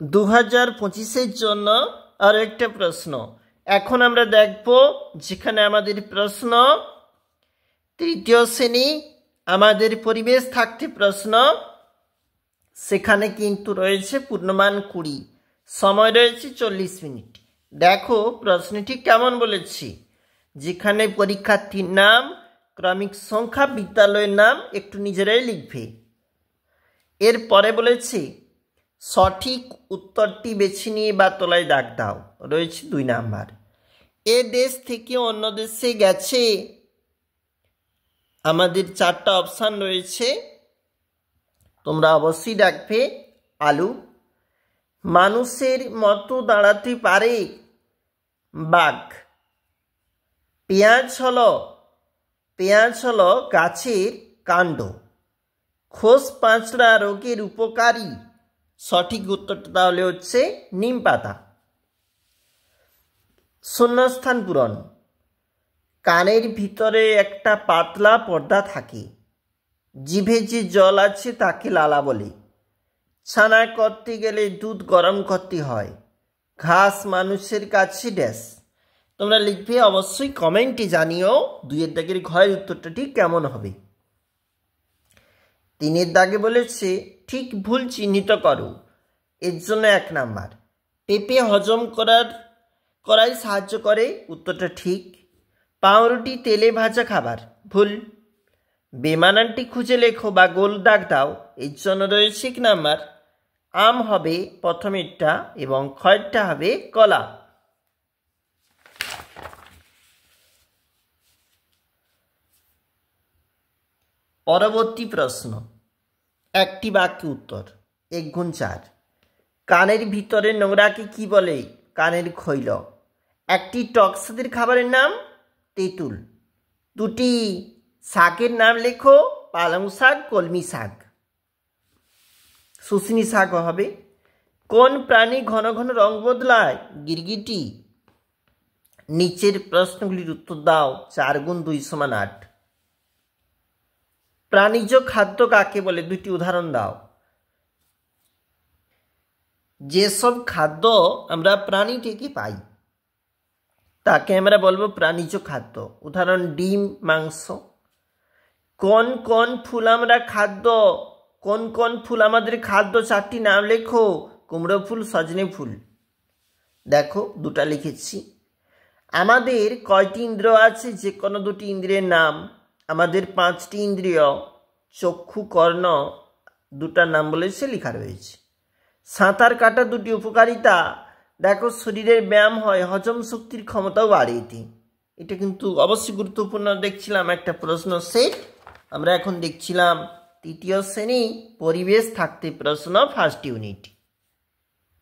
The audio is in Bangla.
2025-এর জন্য আরও একটা প্রশ্ন। এখন আমরা দেখব যেখানে আমাদের প্রশ্ন তৃতীয় শ্রেণী, আমাদের পরিবেশ থাকতে প্রশ্ন, সেখানে কিন্তু রয়েছে পূর্ণমান 20, সময় রয়েছে 40 মিনিট। দেখো প্রশ্নটি কেমন বলেছি, যেখানে পরীক্ষার্থীর নাম, ক্রমিক সংখ্যা, বিদ্যালয়ের নাম একটু নিজেরাই লিখবে। এরপরে বলেছি সঠিক উত্তরটি বেছে নিয়ে বা তলায় দাগ দাও, রয়েছে 2 নাম্বার। এ দেশ থেকে অন্য দেশে গেছে, আমাদের 4টা অপশান রয়েছে, তোমরা অবশ্যই দেখবে। আলু। মানুষের মতো দাঁড়াতে পারে বাঘ। পেঁয়াজ হলো গাছের কাণ্ড। খোস পাঁচড়া রোগের উপকারী, সঠিক উত্তরটা তাহলে হচ্ছে নিম পাতা। শূন্যস্থান পূরণ। কানের ভিতরে একটা পাতলা পর্দা থাকে, জিভে যে জল আছে তাকে লালা বলে। ছানা করতে গেলে দুধ গরম করতে হয়। ঘাস মানুষের কাছে ড্যাশ। তোমরা লিখবে, অবশ্যই কমেন্টে জানিও 2-এর দাগের ঘয়ের উত্তরটা ঠিক কেমন হবে। 3-এর দাগে বলেছে ঠিক ভুল চিহ্নিত করো, এর জন্য 1 নাম্বার। পেঁপে হজম করায় সাহায্য করে, উত্তরটা ঠিক। পাউরুটি তেলে ভাজা খাবার, ভুল। বেমানানটি খুঁজে লেখো বা গোল দাগ দাও, এর জন্য রয়েছে 1 নাম্বার। আম হবে প্রথমেরটা এবং ক্ষয়টা হবে কলা। পরবর্তী প্রশ্ন, একটি বাক্যে উত্তর। 1 গুণ 4। কানের ভিতরে নোংরাকে কি বলে? কানের খৈল। একটি টকসাদের খাবারের নাম তেঁতুল। 2টি শাকের নাম লেখো, পালং শাক, কলমি শাক। শুশনি শাক হবে। কোন প্রাণী ঘন ঘন রং বদলায়? গিরগিটি। নিচের প্রশ্নগুলির উত্তর দাও। 4 গুণ 2 = 8। প্রাণীজ খাদ্য কাকে বলে? 2টি উদাহরণ দাও। যেসব খাদ্য আমরা প্রাণী থেকে পাই তাকে আমরা বলবো প্রাণীজ খাদ্য। উদাহরণ, ডিম, মাংস। কোন কোন ফুল আমরা খাদ্য, কোন কোন ফুল আমাদের খাদ্য? 4টি নাম লেখো। কুমড়ো ফুল, সজনে ফুল। দেখো 2টা লিখেছি। আমাদের কয়টি ইন্দ্রিয় আছে? যে কোনো 2টি ইন্দ্রিয়ের নাম। আমাদের 5টি ইন্দ্রিয়, চক্ষু, কর্ণ, 2টার নাম বলেছে, লেখা রয়েছে। সাঁতার কাটা 2টি উপকারিতা। দেখো শরীরের ব্যায়াম হয়, হজম শক্তির ক্ষমতাও বাড়ে এটি। এটা কিন্তু অবশ্যই গুরুত্বপূর্ণ। দেখছিলাম একটা প্রশ্ন সেট। আমরা এখন দেখছিলাম তৃতীয় শ্রেণী পরিবেশ থাকতে প্রশ্ন, 1st ইউনিট।